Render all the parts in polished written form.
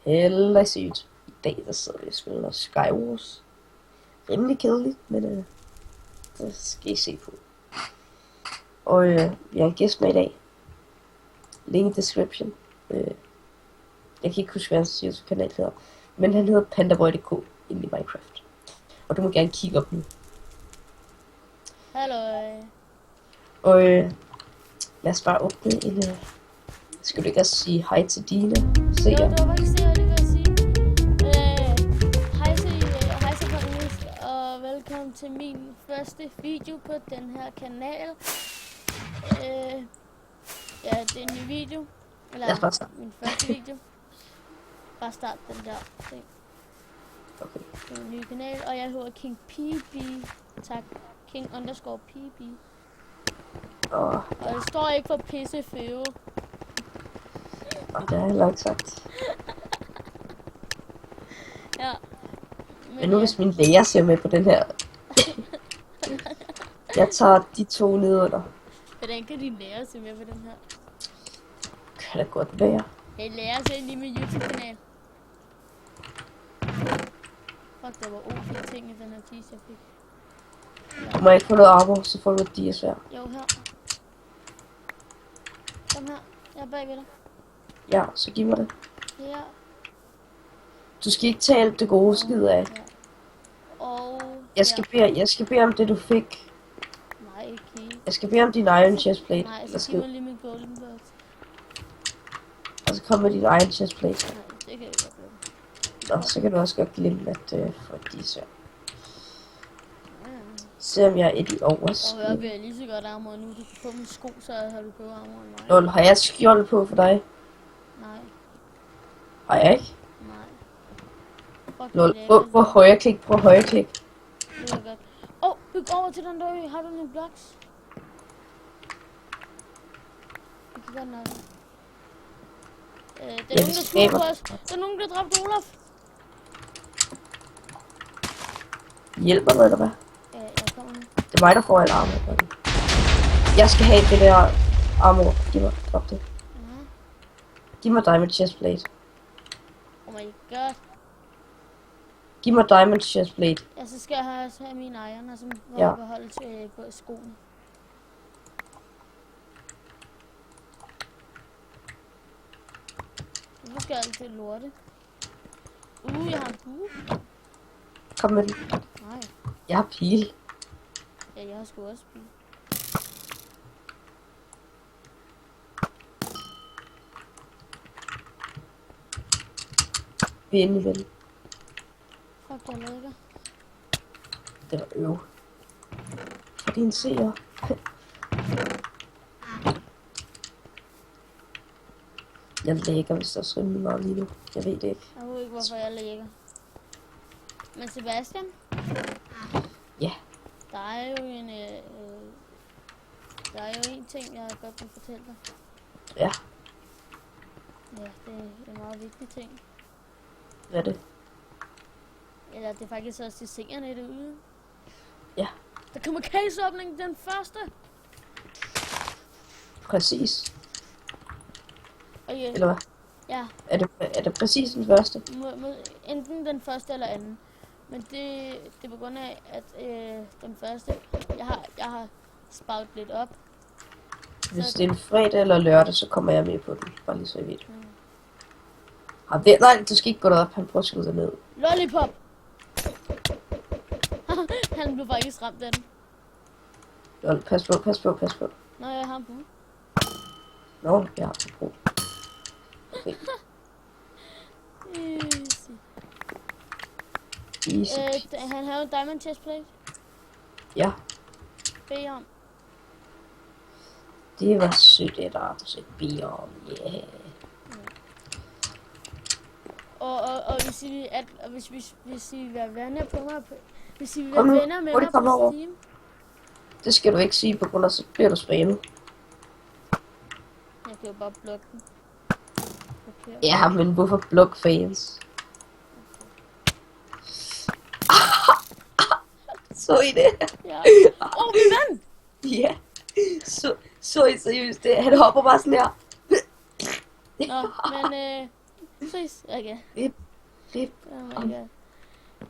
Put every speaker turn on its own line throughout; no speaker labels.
Hellere sygt. I dag der sidder vi og spiller Skywars. Rimelig kedeligt, men det skal I se på. Og vi har en gæst med i dag. Link i description. Jeg kan ikke huske, hvad hans YouTube-kanal hedder. Men han hedder pandaboy.dk inde i Minecraft. Og du må gerne kigge op nu.
Hallo.
Og lad os bare åbne en... skal du ikke også sige hej til dine seere?
Jo, det var faktisk det, jeg lige ville sige. Hej til Panglis, og velkommen til min første video på den her kanal. Ja, det er en ny video. Eller min første video. Bare start den der ting.
Okay.
Det er en ny kanal, og jeg hedder King PB. Tak. King_PB. Og det står ikke for pisseføve.
Og det har jeg heller ikke sagt.
Ja.
Men nu hvis min lærer ser med på den her. Jeg tager de to nedunder.
Hvordan kan din lærer se med på den her?
Kan det godt være.
Hey, lærer se lige min YouTube-kanal. Fuck, der var ofte ting i den her tease, jeg fik.
Du må ikke få noget armor, så får du et svær.
Jo, her. Kom her. Jeg er bagved dig.
Ja, så giv mig det.
Her.
Du skal ikke tage alt det gode skid af.
Ja. Og...
Jeg skal bede om det du fik.
Nej, ikke.
Jeg skal bede om din iron chestplate.
Nej, så giv mig lige min golden box.
Og så kommer din iron chestplate.
Nej, det kan jeg ikke gøre.
Nå, så kan du også godt glemme at få de svær. Se om jeg er et i overs.
Og jeg vil lige så godt armor nu. Du kan få min sko, så har du købt armor end mig.
Lol, har jeg skjold på for dig?
Nej.
Har jeg ikke?
Nej. Fuck,
Lol, på højre klik, på højre klik.
Det er godt. Byg over til den der ø. Har du nogle blocks? Jeg kan godt nok. Der er nogen, der skyder på os. Der er nogen, der dræbte Olaf.
Hjælper du, eller hvad?
Ja, jeg kommer nu.
Det er mig, der får alt armor. Jeg skal have det der armor. Giv mig, drop det. Giv mig diamond chestplate.
Oh my god.
Giv mig diamond chestplate.
Ja, så skal jeg også have mine iron, og så må
Ja.
jeg beholde til på skoene. Nu skal jeg altid lorte. Jeg har en bue.
Kom med den.
Nej.
Jeg har pil.
Ja, jeg har sgu også bue.
Vi er inde i vel.
Fuck, der ligger.
Det var øv. For dine seere. Jeg lægger hvis der er rimelig meget lige nu. Jeg ved det ikke.
Jeg ved ikke, hvorfor jeg ligger. Men Sebastian?
Ja.
Der er jo en ting, jeg godt vil fortælle dig.
Ja.
Ja, det er en meget vigtig ting.
Hvad er det?
Eller det er faktisk også til seerne derude.
Ja.
Der kommer caseåbning den første.
Præcis.
Okay.
Eller hvad?
Ja.
Er det præcis den første?
Enten den første eller anden. Men det er på grund af, at den første, jeg har sparet lidt op.
Hvis det er en fredag eller lørdag, så kommer jeg med på den. Bare lige så I ved. Nej, du skal ikke gå derop. Han prøver at skyde dig ned.
Lollipop! Han blev faktisk ramt af den.
Lol, pas på.
Nå, jeg har en bue.
Nå, jeg har en brug. Okay. Easy.
Han havde en diamond chestplate.
Ja,
Bed om.
det var sødt et art at bede om. Yeah.
Og hvis I vil være venner på mig, hvis I vil være venner med mig på Steam.
Det skal du ikke sige, på grund af så bliver du spammet.
Jeg kan jo bare blokke den. Okay.
Ja, men hvorfor blok fans? Så I det?
Ja. Vi vandt!
Ja. Så I seriøst det? Han hopper bare sådan her.
Nå, men Ses. Okay.
Rip.
Oh my god.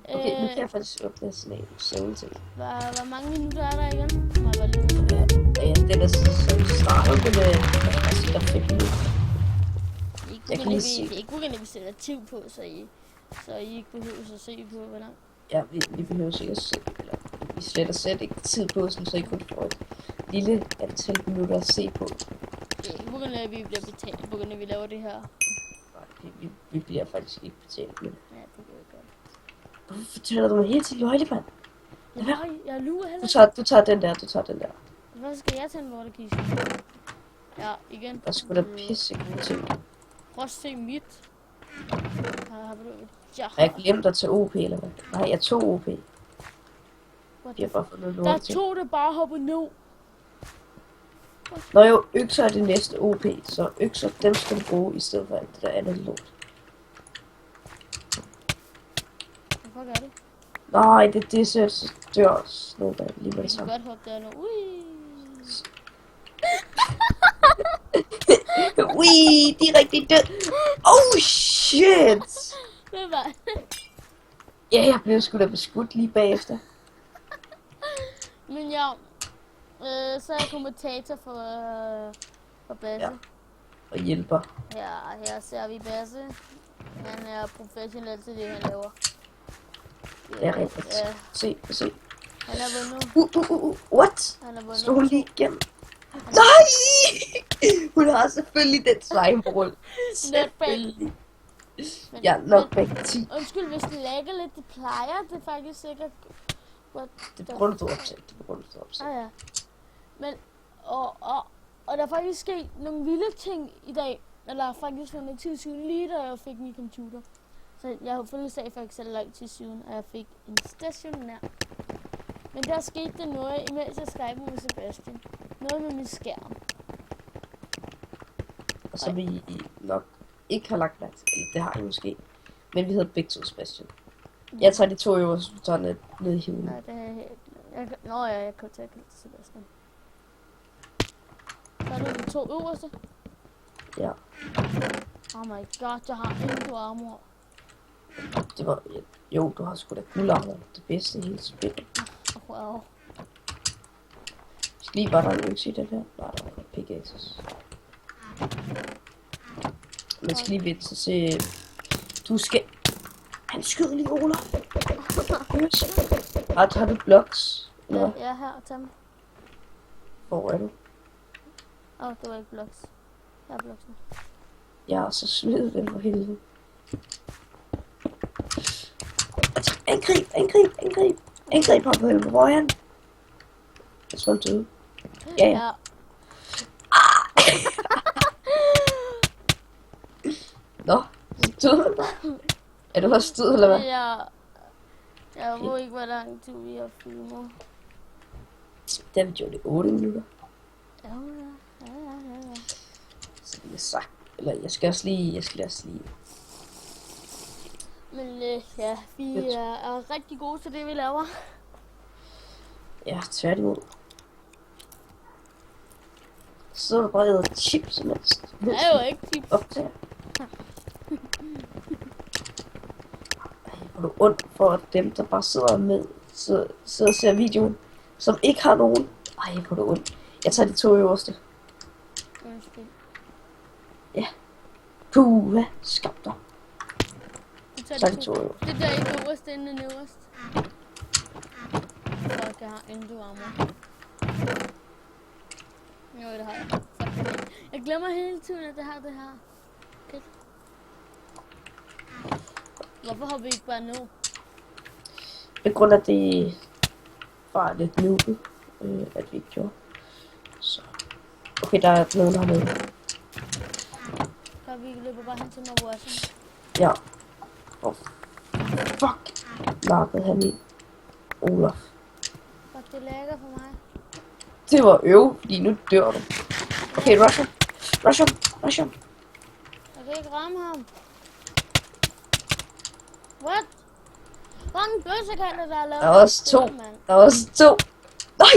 Okay, nu kan jeg faktisk åbne sådan en søvnting.
Hvor mange minutter er der igen? Må jeg bare lige
Ja, det er så startet, men jeg skal da 5 minutter. Jeg kan lige se.
Det er ikke ugen, at vi sætter tid på, så I ikke behøver at se på, hvor langt.
Ja, vi behøver sikkert se, eller vi slet ikke tid på, så I kun får et lille antal minutter at se på.
Det er ikke ugen, at vi bliver betalt, på grund af, at vi laver det her.
Nej, vi bliver faktisk ikke betalt, men...
Ja, det kan jeg godt.
Hvorfor fortæller du mig hele tiden, Løjlefand?
Jeg lurer heller.
Du tager den der.
Hvad skal jeg tage en vortekiste? Ja, igen.
Der skulle da pisse ting.
Prøv at se mit. Har du ja.
Har jeg glemt at tage OP, eller hvad? Nej, jeg tog OP. Jeg har bare fået noget
Der
lort til.
tog det bare hoppe ned.
Nå jo, økser er det næste OP, så økser, dem skal du bruge i stedet for alt det der andet lort.
Hvad gør du?
Nej, det så dør Snowball lige med det
Jeg kan
samme.
godt hoppe der nu. Ui.
Ui, de er rigtig død. Oh shit!
Hvad var
Ja, jeg blev sgu da beskudt lige bagefter.
Men ja, så er jeg kommentator for Basse.
Ja. Og hjælper.
Ja, her ser vi Basse. Han er professionel til det, han laver.
Det er rigtigt.
Ja,
Se.
han har vundet.
What?
Han har
Slå hun
vundet.
lige igennem. Nej! Hun har selvfølgelig den slime-rulle. Selvfølgelig. Ja, knockback 10.
Undskyld, hvis det lagger lidt, det plejer det faktisk sikkert.
Det er på grund af, du opsæt.
Ja. Men, og der er faktisk sket nogle vilde ting i dag. Eller faktisk for noget tid siden, lige da jeg fik min computer. Så jeg har fødselsdag for ikke så lang tid siden, og jeg fik en stationær. Men der skete der noget, imens jeg skypede med Sebastian. Noget med min skærm.
Og som I nok ikke har lagt mærke til. Eller det har I måske. Men vi hedder begge to Sebastian. Jeg tager de 2 øverste, så du tager ned i hiven.
Nej, det har jeg ikke. Jeg kan tage til Sebastian. Så er det de 2 øverste.
Ja.
Oh my god, jeg har endnu armor.
Det var... Jo, du har sgu da guldarmer. Det bedste i hele spillet.
Wow.
Skal lige bare der en økse i den her? Nej, der var pickaxes. Man skal lige vente, så se... Du skal... Han skød lige Ola. Har du blocks?
Ja, her, tag dem.
Hvor er du?
Det var ikke blocks. Jeg har blocks nu.
Ja, så smid den for helvede. Angrib ham på helvede. Hvor er han? Jeg tror han døde. Ja. Nå, så døde han bare. Er du også død, eller hvad?
Ja. Jeg ved ikke, hvor lang tid vi har filmet.
Det har vi gjort i 8 minutter.
Ja.
Så det er sagt. Eller jeg skal også lige...
Men ja, vi er rigtig gode til det, vi laver.
Ja, tværtimod. Så er der bare æder chips, mens...
Det er jo ikke tips.
Optager. Hvor er du ondt for dem, der bare sidder med, sidder og ser videoen, som ikke har nogen. Ej, hvor er du ondt. Jeg tager de 2 øverste.
Undskyld.
Ja. Puha, skab dig.
Så
Så er de 2 øverste.
Det der ikke øverst, inden den øverst. Fuck, jeg har endnu armor. Jo, det har jeg. Fuck. Jeg glemmer hele tiden, at det har det her. Okay. Hvorfor har vi ikke bare nu?
På grund af det var lidt nubet, at vi ikke gjorde. Så. Okay, der er nogen her med.
Så vi løber bare hen til mig, hvor jeg sådan.
Ja. Oh. Fuck. Nappede han i. Olaf.
Fuck, det lækker for mig.
Det var fordi nu dør du. Okay, rush ham.
Jeg kan ikke ramme ham. What? Hvor mange bøssekanter, der er lavet?
Der var også 2. Nej,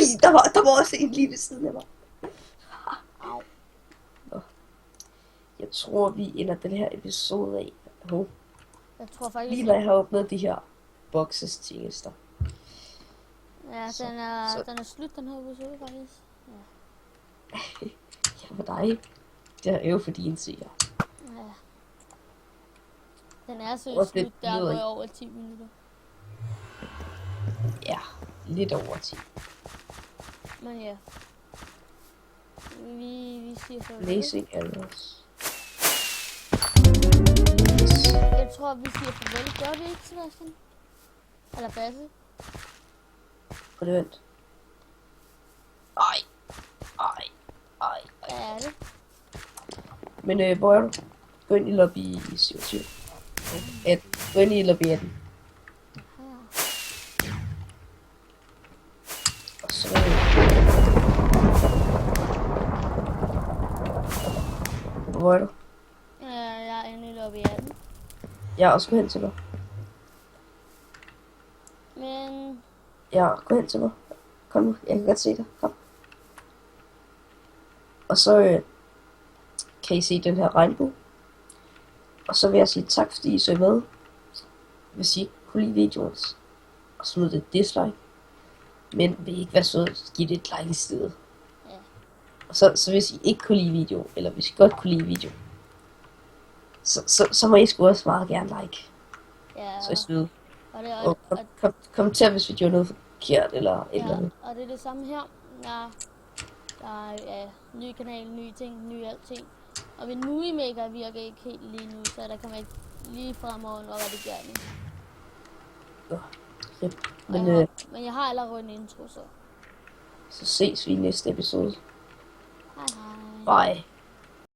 der var også en lige ved siden af mig.
Au.
Nå. Jeg tror, vi ender den her episode af Hov.
Jeg tror faktisk...
Lige når jeg har åbnet de her boxes tjenester.
Ja,
Så-
den er slut, den her episode faktisk.
Ja, for dig. Det er jo for din side.
Ja. Den er så
Og det
slut, der
lyder
går
ikke-
over 10 minutter.
Ja, lidt over 10.
Men ja. Vi siger så.
Blazing Arrows.
Jeg tror, vi siger farvel. Gør vi ikke, Sebastian? Eller Basse?
På det vent. Ej.
Hvad er det?
Men hvor er du? Gå ind i lobby 27. 18. Gå ind i lobby 18.
Her.
Og så... Hvor er du?
Jeg er inde i lobby 18.
Ja, og så gå hen til mig.
Men
Ja, gå hen til mig. Kom nu, jeg kan godt se dig. Kom. Og så kan I se den her regnbue. Og så vil jeg sige tak, fordi I så med. Hvis I ikke kunne lide videoen, og smid det dislike. Men vil I ikke være søde, så giv det et like i stedet.
ja.
Og så hvis I ikke kunne lide videoen, eller hvis I godt kunne lide videoen, så må I sgu også meget gerne like.
Ja.
Så I snyde.
Og det,
Og kommenter, hvis vi gjorde noget forkert, eller et eller
ja,
andet.
og det er det samme her. Ja, der er ny kanal, nye ting, nye alting. Og min movie maker virker ikke helt lige nu, så der kommer ikke lige fremover, når det gør nu.
Fedt.
Men jeg har allerede en intro, så
Så ses vi i næste episode.
hej hej.
Bye.